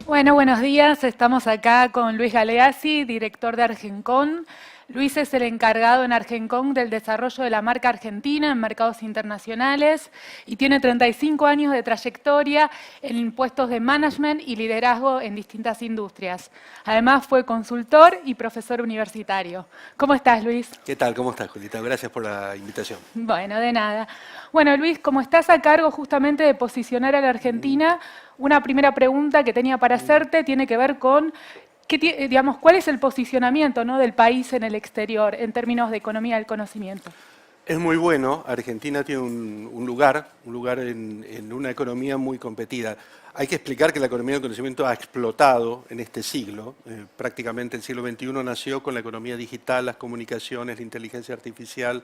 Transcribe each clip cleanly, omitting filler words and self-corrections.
Bueno, buenos días. Estamos acá con Luis Galeazzi, director de Argencon. Luis es el encargado en Argencon del desarrollo de la marca argentina en mercados internacionales y tiene 35 años de trayectoria en puestos de management y liderazgo en distintas industrias. Además, fue consultor y profesor universitario. ¿Cómo estás, Luis? ¿Qué tal? ¿Cómo estás, Julita? Gracias por la invitación. Bueno, de nada. Bueno, Luis, como estás a cargo justamente de posicionar a la Argentina, una primera pregunta que tenía para hacerte tiene que ver con digamos, cuál es el posicionamiento, ¿no?, del país en el exterior en términos de economía del conocimiento. Es muy bueno. Argentina tiene un lugar en una economía muy competida. Hay que explicar que la economía del conocimiento ha explotado en este siglo. Prácticamente el siglo XXI nació con la economía digital, las comunicaciones, la inteligencia artificial,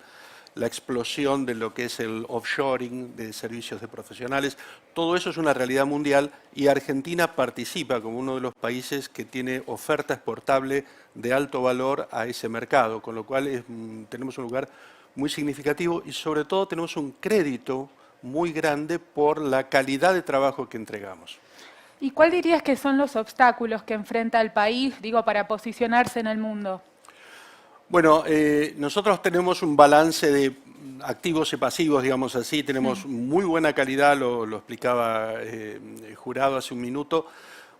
la explosión de lo que es el offshoring de servicios de profesionales. Todo eso es una realidad mundial y Argentina participa como uno de los países que tiene oferta exportable de alto valor a ese mercado, con lo cual tenemos un lugar muy significativo y sobre todo tenemos un crédito muy grande por la calidad de trabajo que entregamos. ¿Y cuál dirías que son los obstáculos que enfrenta el país, digo, para posicionarse en el mundo? Bueno, nosotros tenemos un balance de activos y pasivos, digamos así. Tenemos muy buena calidad, lo explicaba el jurado hace un minuto.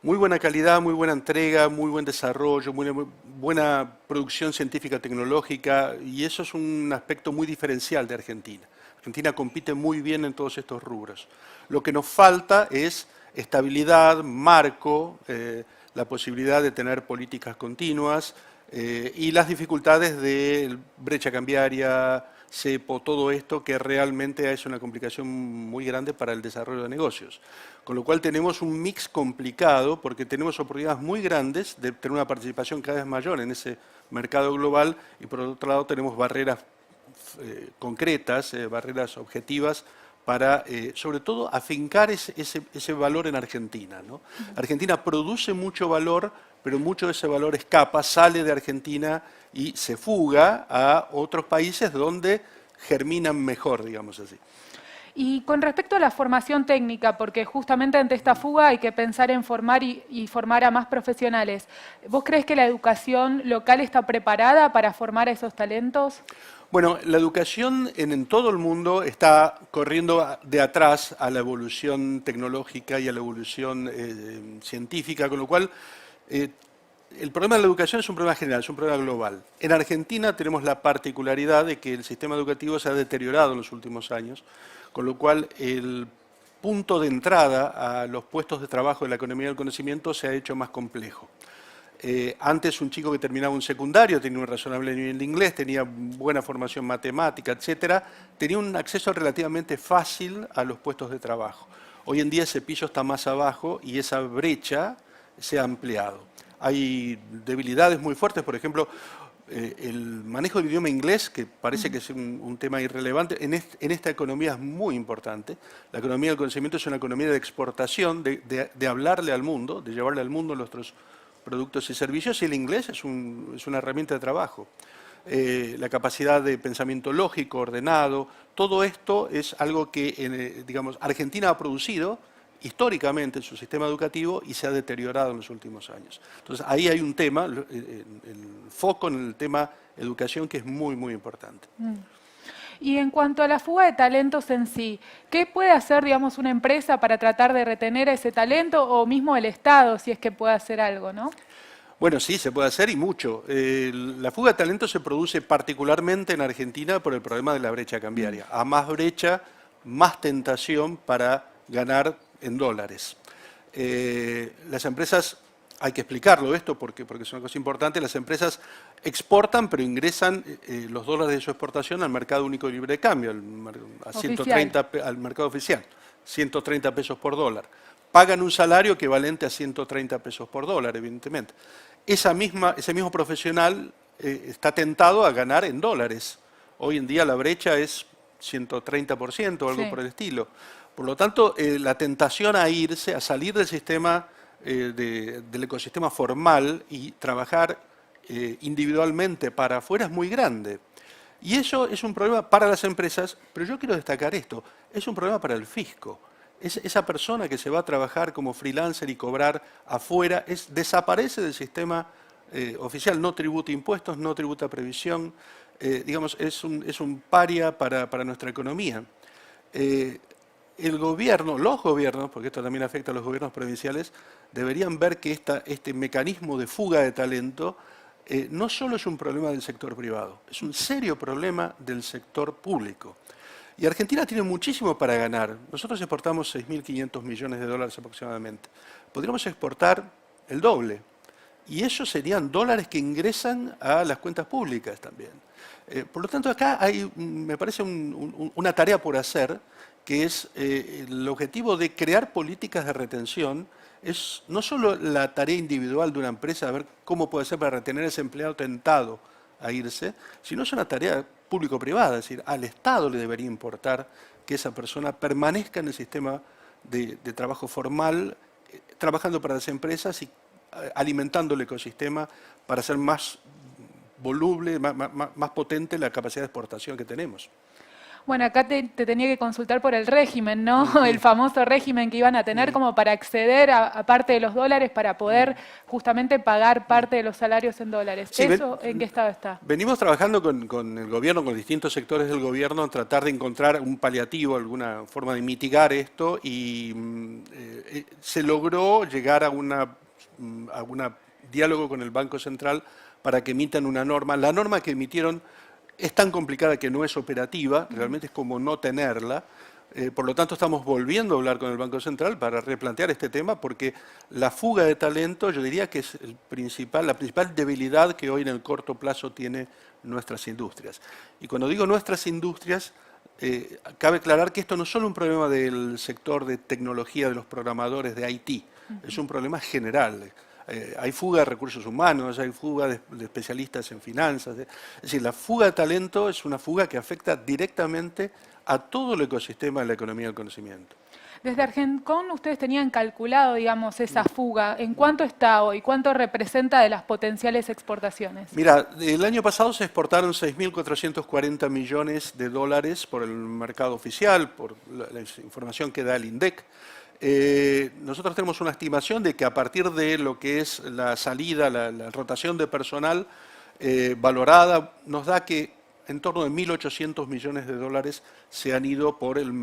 Muy buena calidad, muy buena entrega, muy buen desarrollo, muy buena producción científica tecnológica, y eso es un aspecto muy diferencial de Argentina. Argentina compite muy bien en todos estos rubros. Lo que nos falta es estabilidad, marco, la posibilidad de tener políticas continuas, y las dificultades de brecha cambiaria, cepo, todo esto que realmente es una complicación muy grande para el desarrollo de negocios. Con lo cual tenemos un mix complicado porque tenemos oportunidades muy grandes de tener una participación cada vez mayor en ese mercado global y por otro lado tenemos barreras concretas, barreras objetivas para, sobre todo, afincar ese valor en Argentina, ¿no? Argentina produce mucho valor, pero mucho de ese valor escapa, sale de Argentina y se fuga a otros países donde germinan mejor, digamos así. Y con respecto a la formación técnica, porque justamente ante esta fuga hay que pensar en formar y formar a más profesionales. ¿Vos crees que la educación local está preparada para formar a esos talentos? Bueno, la educación en todo el mundo está corriendo de atrás a la evolución tecnológica y a la evolución científica, con lo cual el problema de la educación es un problema general, es un problema global. En Argentina tenemos la particularidad de que el sistema educativo se ha deteriorado en los últimos años, con lo cual el punto de entrada a los puestos de trabajo de la economía del conocimiento se ha hecho más complejo. Antes un chico que terminaba un secundario tenía un razonable nivel de inglés, tenía buena formación matemática, etcétera, tenía un acceso relativamente fácil a los puestos de trabajo. Hoy en día ese piso está más abajo y esa brecha se ha ampliado. Hay debilidades muy fuertes, por ejemplo, el manejo del idioma inglés, que parece que es un tema irrelevante, en esta economía es muy importante. La economía del conocimiento es una economía de exportación, de hablarle al mundo, de llevarle al mundo nuestros productos y servicios, y el inglés es una herramienta de trabajo. La capacidad de pensamiento lógico, ordenado, todo esto es algo que, digamos, Argentina ha producido históricamente en su sistema educativo y se ha deteriorado en los últimos años. Entonces, ahí hay un tema, el foco en el tema educación, que es muy, muy importante. Y en cuanto a la fuga de talentos en sí, ¿qué puede hacer, digamos, una empresa para tratar de retener ese talento o mismo el Estado, si es que puede hacer algo, ¿no? Bueno, sí, se puede hacer y mucho. La fuga de talento se produce particularmente en Argentina por el problema de la brecha cambiaria. A más brecha, más tentación para ganar en dólares. Las empresas, hay que explicarlo esto porque es una cosa importante, las empresas exportan pero ingresan los dólares de su exportación al mercado único de libre de cambio, al mercado oficial, 130 pesos por dólar. Pagan un salario equivalente a 130 pesos por dólar, evidentemente. Ese mismo profesional está tentado a ganar en dólares. Hoy en día la brecha es 130% o algo Sí. por el estilo. Por lo tanto, la tentación a irse, a salir del sistema, del ecosistema formal y trabajar individualmente para afuera es muy grande. Y eso es un problema para las empresas, pero yo quiero destacar esto, es un problema para el fisco. esa persona que se va a trabajar como freelancer y cobrar afuera, desaparece del sistema oficial, no tributa impuestos, no tributa previsión, digamos, es un paria para nuestra economía. El gobierno, los gobiernos, porque esto también afecta a los gobiernos provinciales, deberían ver que este mecanismo de fuga de talento no solo es un problema del sector privado, es un serio problema del sector público. Y Argentina tiene muchísimo para ganar. Nosotros exportamos 6.500 millones de dólares aproximadamente. Podríamos exportar el doble. Y esos serían dólares que ingresan a las cuentas públicas también. Por lo tanto, acá hay, me parece, una tarea por hacer, que es el objetivo de crear políticas de retención. Es no solo la tarea individual de una empresa, a ver cómo puede ser para retener a ese empleado tentado a irse, sino es una tarea público-privada, es decir, al Estado le debería importar que esa persona permanezca en el sistema de trabajo formal, trabajando para las empresas y alimentando el ecosistema para hacer más voluble, más potente la capacidad de exportación que tenemos. Bueno, acá te tenía que consultar por el régimen, ¿no? El famoso régimen que iban a tener como para acceder a parte de los dólares para poder justamente pagar parte de los salarios en dólares. Sí, ¿Eso en qué estado está? Venimos trabajando con el gobierno, con distintos sectores del gobierno, en tratar de encontrar un paliativo, alguna forma de mitigar esto, y se logró llegar a un diálogo con el Banco Central para que emitan una norma. La norma que emitieron es tan complicada que no es operativa, realmente es como no tenerla. Por lo tanto, estamos volviendo a hablar con el Banco Central para replantear este tema, porque la fuga de talento, yo diría que es la principal debilidad que hoy en el corto plazo tiene nuestras industrias. Y cuando digo nuestras industrias, cabe aclarar que esto no es solo un problema del sector de tecnología, de los programadores de IT, es un problema general. Hay fuga de recursos humanos, hay fuga de especialistas en finanzas. Es decir, la fuga de talento es una fuga que afecta directamente a todo el ecosistema de la economía del conocimiento. Desde Argencon ustedes tenían calculado, digamos, esa fuga. ¿En cuánto está hoy? ¿Cuánto representa de las potenciales exportaciones? Mira, el año pasado se exportaron 6.440 millones de dólares por el mercado oficial, por la información que da el INDEC. Nosotros tenemos una estimación de que a partir de lo que es la salida, la rotación de personal valorada, nos da que en torno de 1.800 millones de dólares se han ido por el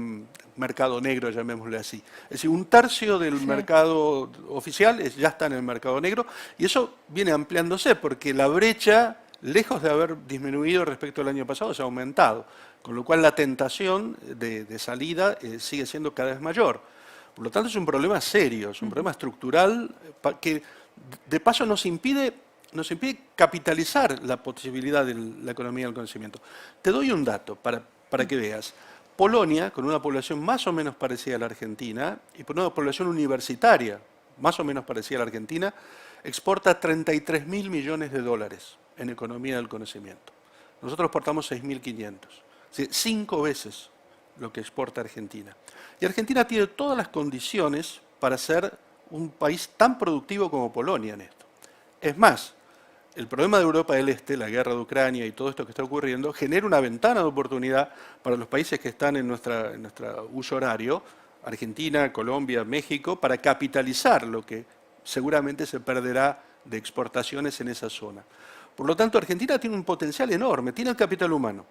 mercado negro, llamémosle así. Es decir, un tercio del mercado oficial ya está en el mercado negro, y eso viene ampliándose porque la brecha, lejos de haber disminuido respecto al año pasado, se ha aumentado, con lo cual la tentación de salida sigue siendo cada vez mayor. Por lo tanto, es un problema serio, es un problema estructural que de paso nos impide capitalizar la posibilidad de la economía del conocimiento. Te doy un dato para que veas. Polonia, con una población más o menos parecida a la Argentina, y por una población universitaria más o menos parecida a la Argentina, exporta 33.000 millones de dólares en economía del conocimiento. Nosotros exportamos 6.500, es decir, 5 veces lo que exporta Argentina. Y Argentina tiene todas las condiciones para ser un país tan productivo como Polonia en esto. Es más, el problema de Europa del Este, la guerra de Ucrania y todo esto que está ocurriendo, genera una ventana de oportunidad para los países que están en nuestro uso horario, Argentina, Colombia, México, para capitalizar lo que seguramente se perderá de exportaciones en esa zona. Por lo tanto, Argentina tiene un potencial enorme, tiene el capital humano,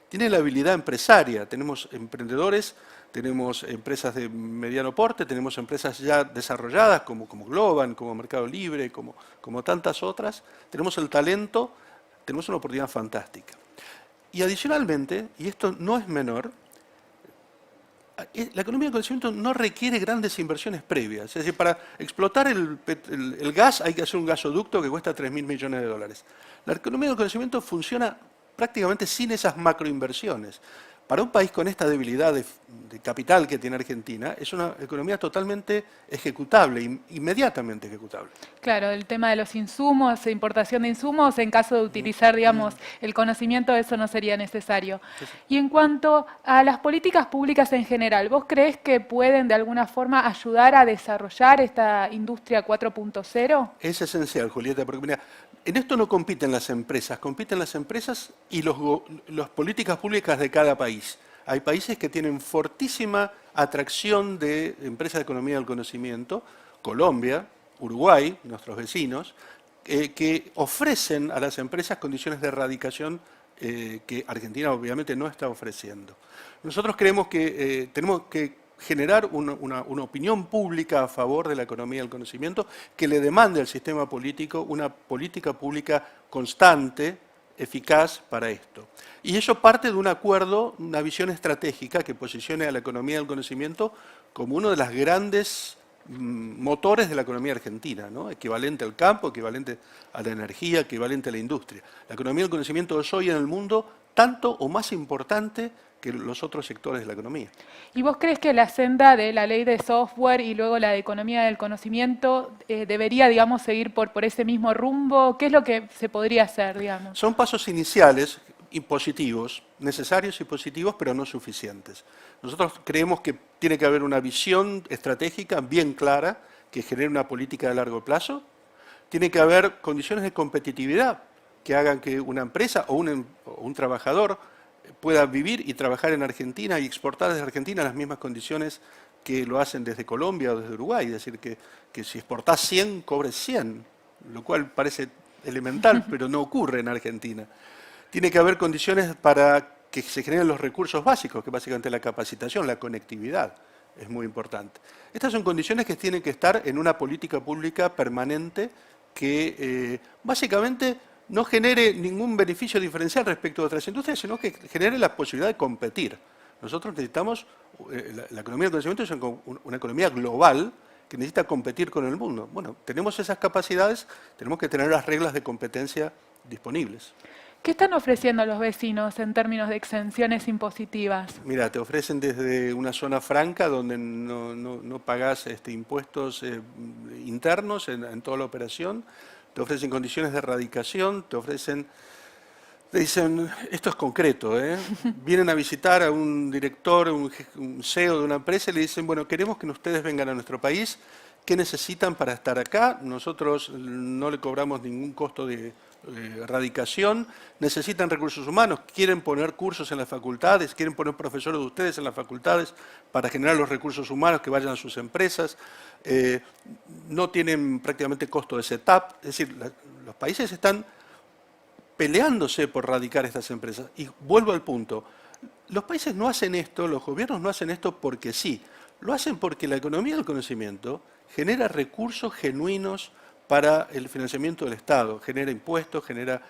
tiene la habilidad empresaria, tenemos emprendedores, tenemos empresas de mediano porte, tenemos empresas ya desarrolladas como Globan, como Mercado Libre, como tantas otras, tenemos el talento, tenemos una oportunidad fantástica. Y adicionalmente, y esto no es menor, la economía del conocimiento no requiere grandes inversiones previas. Es decir, para explotar el gas hay que hacer un gasoducto que cuesta 3.000 millones de dólares. La economía del conocimiento funciona prácticamente sin esas macroinversiones. Para un país con esta debilidad de capital que tiene Argentina, es una economía totalmente ejecutable, inmediatamente ejecutable. Claro, el tema de los insumos, importación de insumos, en caso de utilizar, digamos, el conocimiento, eso no sería necesario. Y en cuanto a las políticas públicas en general, ¿vos creés que pueden de alguna forma ayudar a desarrollar esta industria 4.0? Es esencial, Julieta, porque mira, en esto no compiten las empresas y las políticas públicas de cada país. Hay países que tienen fortísima atracción de empresas de economía del conocimiento, Colombia, Uruguay, nuestros vecinos, que ofrecen a las empresas condiciones de erradicación que Argentina obviamente no está ofreciendo. Nosotros creemos que tenemos que generar una opinión pública a favor de la economía del conocimiento que le demande al sistema político una política pública constante, eficaz para esto. Y eso parte de un acuerdo, una visión estratégica que posicione a la economía del conocimiento como uno de los grandes motores de la economía argentina, ¿no? Equivalente al campo, equivalente a la energía, equivalente a la industria. La economía del conocimiento es hoy en el mundo tanto o más importante que los otros sectores de la economía. ¿Y vos crees que la senda de la ley de software y luego la de economía del conocimiento debería, digamos, seguir por ese mismo rumbo? ¿Qué es lo que se podría hacer, digamos? Son pasos iniciales y positivos, necesarios y positivos, pero no suficientes. Nosotros creemos que tiene que haber una visión estratégica bien clara que genere una política de largo plazo. Tiene que haber condiciones de competitividad que hagan que una empresa o un trabajador pueda vivir y trabajar en Argentina y exportar desde Argentina en las mismas condiciones que lo hacen desde Colombia o desde Uruguay. Es decir, que si exportás 100, cobres 100, lo cual parece elemental, pero no ocurre en Argentina. Tiene que haber condiciones para que se generen los recursos básicos, que básicamente la capacitación, la conectividad, es muy importante. Estas son condiciones que tienen que estar en una política pública permanente que básicamente no genere ningún beneficio diferencial respecto a otras industrias, sino que genere la posibilidad de competir. Nosotros necesitamos, la economía del conocimiento es una economía global que necesita competir con el mundo. Bueno, tenemos esas capacidades, tenemos que tener las reglas de competencia disponibles. ¿Qué están ofreciendo los vecinos en términos de exenciones impositivas? Mira, te ofrecen desde una zona franca donde no pagás impuestos internos en toda la operación, te ofrecen condiciones de erradicación, te dicen, esto es concreto, vienen a visitar a un director, un CEO de una empresa y le dicen, bueno, queremos que ustedes vengan a nuestro país, ¿qué necesitan para estar acá? Nosotros no le cobramos ningún costo de erradicación, necesitan recursos humanos, quieren poner cursos en las facultades, quieren poner profesores de ustedes en las facultades para generar los recursos humanos que vayan a sus empresas, no tienen prácticamente costo de setup, es decir, los países están peleándose por radicar estas empresas. Y vuelvo al punto, los países no hacen esto, los gobiernos no hacen esto porque sí, lo hacen porque la economía del conocimiento genera recursos genuinos para el financiamiento del Estado, genera impuestos, genera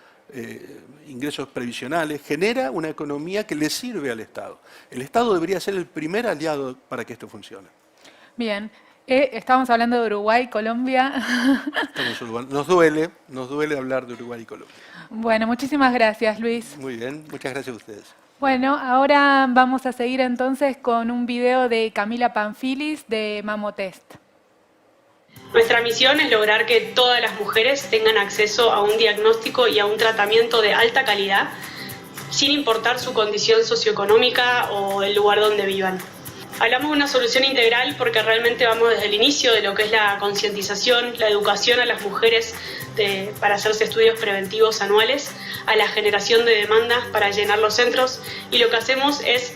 ingresos previsionales, genera una economía que le sirve al Estado. El Estado debería ser el primer aliado para que esto funcione. Bien, estamos hablando de Uruguay, Colombia. Nos duele hablar de Uruguay y Colombia. Bueno, muchísimas gracias, Luis. Muy bien, muchas gracias a ustedes. Bueno, ahora vamos a seguir entonces con un video de Camila Panfilis de Mamotest. Nuestra misión es lograr que todas las mujeres tengan acceso a un diagnóstico y a un tratamiento de alta calidad, sin importar su condición socioeconómica o el lugar donde vivan. Hablamos de una solución integral porque realmente vamos desde el inicio de lo que es la concientización, la educación a las mujeres para hacerse estudios preventivos anuales, a la generación de demandas para llenar los centros, y lo que hacemos es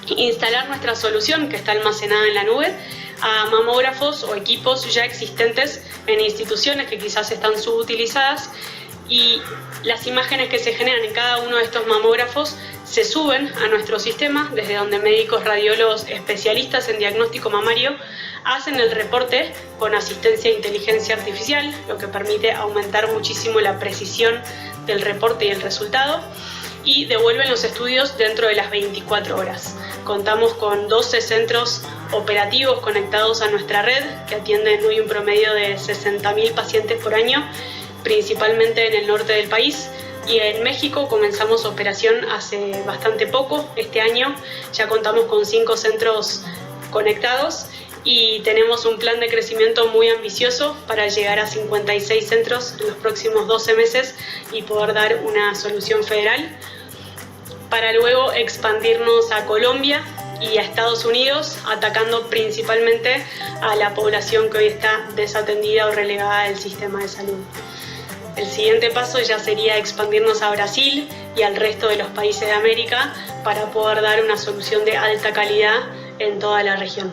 instalar nuestra solución que está almacenada en la nube a mamógrafos o equipos ya existentes en instituciones que quizás están subutilizadas, y las imágenes que se generan en cada uno de estos mamógrafos se suben a nuestro sistema, desde donde médicos radiólogos especialistas en diagnóstico mamario hacen el reporte con asistencia de inteligencia artificial, lo que permite aumentar muchísimo la precisión del reporte y el resultado, y devuelven los estudios dentro de las 24 horas. Contamos con 12 centros operativos conectados a nuestra red que atienden hoy un promedio de 60.000 pacientes por año, principalmente en el norte del país, y en México comenzamos operación hace bastante poco. Este año ya contamos con 5 centros conectados y tenemos un plan de crecimiento muy ambicioso para llegar a 56 centros en los próximos 12 meses y poder dar una solución federal, para luego expandirnos a Colombia y a Estados Unidos, atacando principalmente a la población que hoy está desatendida o relegada del sistema de salud. El siguiente paso ya sería expandirnos a Brasil, y al resto de los países de América para poder dar una solución de alta calidad en toda la región.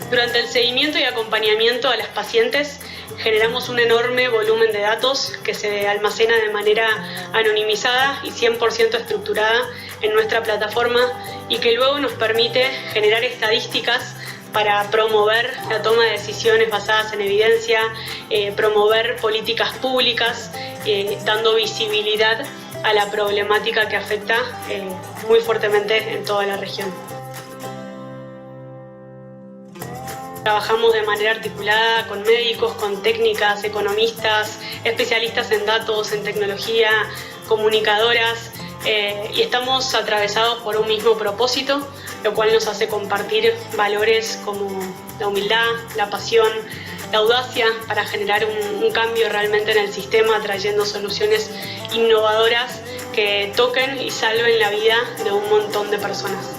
Durante el seguimiento y acompañamiento a las pacientes generamos un enorme volumen de datos que se almacena de manera anonimizada y 100% estructurada en nuestra plataforma y que luego nos permite generar estadísticas para promover la toma de decisiones basadas en evidencia, promover políticas públicas, dando visibilidad a la problemática que afecta muy fuertemente en toda la región. Trabajamos de manera articulada con médicos, con técnicas, economistas, especialistas en datos, en tecnología, comunicadoras, y estamos atravesados por un mismo propósito, lo cual nos hace compartir valores como la humildad, la pasión, la audacia para generar un cambio realmente en el sistema, trayendo soluciones innovadoras que toquen y salven la vida de un montón de personas.